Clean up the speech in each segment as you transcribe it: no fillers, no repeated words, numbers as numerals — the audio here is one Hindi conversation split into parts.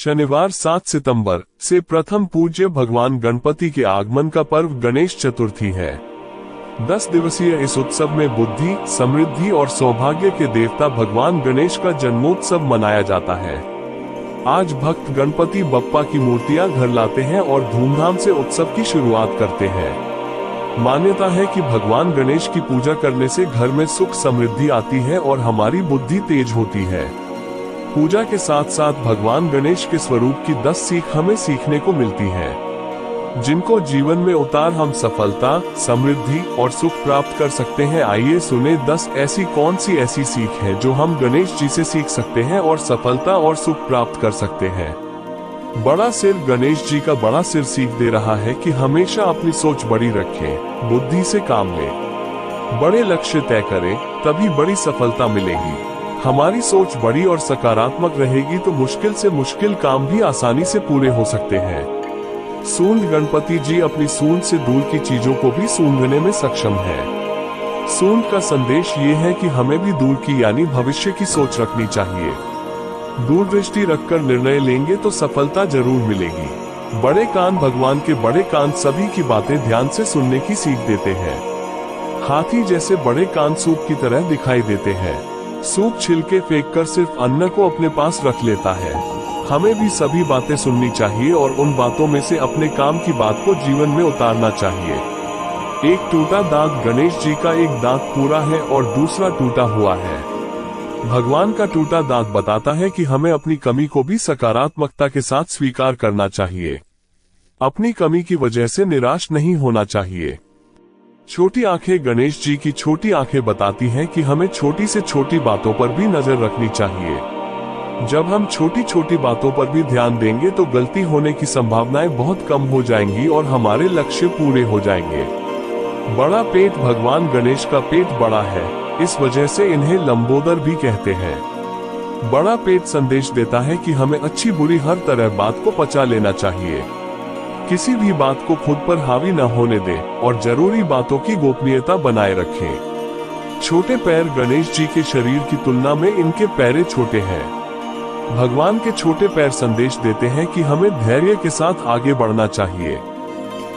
शनिवार 7 सितंबर से प्रथम पूज्य भगवान गणपति के आगमन का पर्व गणेश चतुर्थी है। 10 दिवसीय इस उत्सव में बुद्धि, समृद्धि और सौभाग्य के देवता भगवान गणेश का जन्मोत्सव मनाया जाता है। आज भक्त गणपति बप्पा की मूर्तियां घर लाते हैं और धूमधाम से उत्सव की शुरुआत करते हैं। मान्यता है कि भगवान गणेश की पूजा करने से घर में सुख समृद्धि आती है और हमारी बुद्धि तेज होती है। पूजा के साथ साथ भगवान गणेश के स्वरूप की 10 सीख हमें सीखने को मिलती है, जिनको जीवन में उतार हम सफलता, समृद्धि और सुख प्राप्त कर सकते हैं। आइए सुने 10 कौन सी ऐसी सीख है जो हम गणेश जी से सीख सकते हैं और सफलता और सुख प्राप्त कर सकते हैं। बड़ा सिर। गणेश जी का बड़ा सिर सीख दे रहा है कि हमेशा अपनी सोच बड़ी रखें, बुद्धि से काम लें, बड़े लक्ष्य तय करें, तभी बड़ी सफलता मिलेगी। हमारी सोच बड़ी और सकारात्मक रहेगी तो मुश्किल से मुश्किल काम भी आसानी से पूरे हो सकते हैं। सूंद। गणपति जी अपनी सूंद से दूर की चीजों को भी सूंघने में सक्षम है। सूंद का संदेश ये है कि हमें भी दूर की यानी भविष्य की सोच रखनी चाहिए। दूरदृष्टि रखकर निर्णय लेंगे तो सफलता जरूर मिलेगी। बड़े कान। भगवान के बड़े कान सभी की बातें ध्यान से सुनने की सीख देते हैं। हाथी जैसे बड़े कान सूप की तरह दिखाई देते हैं। सूप छिलके फेंककर सिर्फ अन्न को अपने पास रख लेता है। हमें भी सभी बातें सुननी चाहिए और उन बातों में से अपने काम की बात को जीवन में उतारना चाहिए। एक टूटा दांत। गणेश जी का एक दांत पूरा है और दूसरा टूटा हुआ है। भगवान का टूटा दांत बताता है कि हमें अपनी कमी को भी सकारात्मकता के साथ स्वीकार करना चाहिए। अपनी कमी की वजह से निराश नहीं होना चाहिए। छोटी आंखें। गणेश जी की छोटी आंखें बताती हैं कि हमें छोटी से छोटी बातों पर भी नजर रखनी चाहिए। जब हम छोटी छोटी बातों पर भी ध्यान देंगे तो गलती होने की संभावनाएं बहुत कम हो जाएंगी और हमारे लक्ष्य पूरे हो जाएंगे। बड़ा पेट। भगवान गणेश का पेट बड़ा है, इस वजह से इन्हें लंबोदर भी कहते हैं। बड़ा पेट संदेश देता है कि हमें अच्छी बुरी हर तरह बात को पचा लेना चाहिए। किसी भी बात को खुद पर हावी न होने दें और जरूरी बातों की गोपनीयता बनाए रखें। छोटे पैर। गणेश जी के शरीर की तुलना में इनके पैर छोटे हैं। भगवान के छोटे पैर संदेश देते हैं कि हमें धैर्य के साथ आगे बढ़ना चाहिए।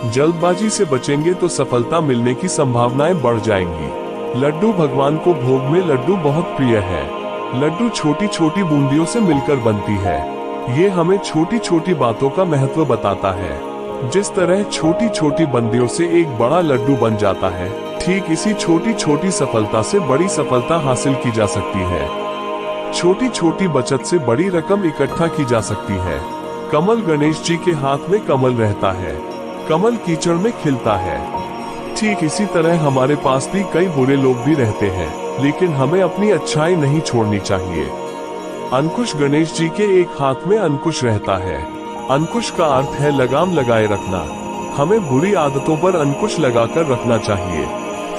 जल्दबाजी से बचेंगे तो सफलता मिलने की संभावनाएं बढ़ जाएंगी। लड्डू। भगवान को भोग में लड्डू बहुत प्रिय है। लड्डू छोटी छोटी बूंदियों से मिलकर बनती है। ये हमें छोटी छोटी बातों का महत्व बताता है। जिस तरह छोटी छोटी बूंदियों से एक बड़ा लड्डू बन जाता है, ठीक इसी छोटी छोटी सफलता से बड़ी सफलता हासिल की जा सकती है। छोटी छोटी बचत से बड़ी रकम इकट्ठा की जा सकती है। कमल। गणेश जी के हाथ में कमल रहता है। कमल कीचड़ में खिलता है। ठीक इसी तरह हमारे पास भी कई बुरे लोग भी रहते हैं, लेकिन हमें अपनी अच्छाई नहीं छोड़नी चाहिए। अंकुश। गणेश जी के एक हाथ में अंकुश रहता है। अंकुश का अर्थ है लगाम लगाए रखना। हमें बुरी आदतों पर अंकुश लगाकर रखना चाहिए।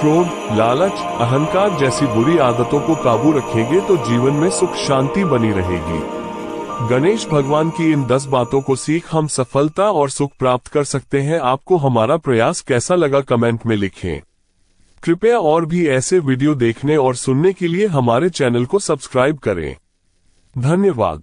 क्रोध, लालच, अहंकार जैसी बुरी आदतों को काबू रखेंगे तो जीवन में सुख शांति बनी रहेगी। गणेश भगवान की इन 10 बातों को सीख हम सफलता और सुख प्राप्त कर सकते हैं। आपको हमारा प्रयास कैसा लगा कमेंट में लिखें। कृपया और भी ऐसे वीडियो देखने और सुनने के लिए हमारे चैनल को सब्सक्राइब करें। धन्यवाद।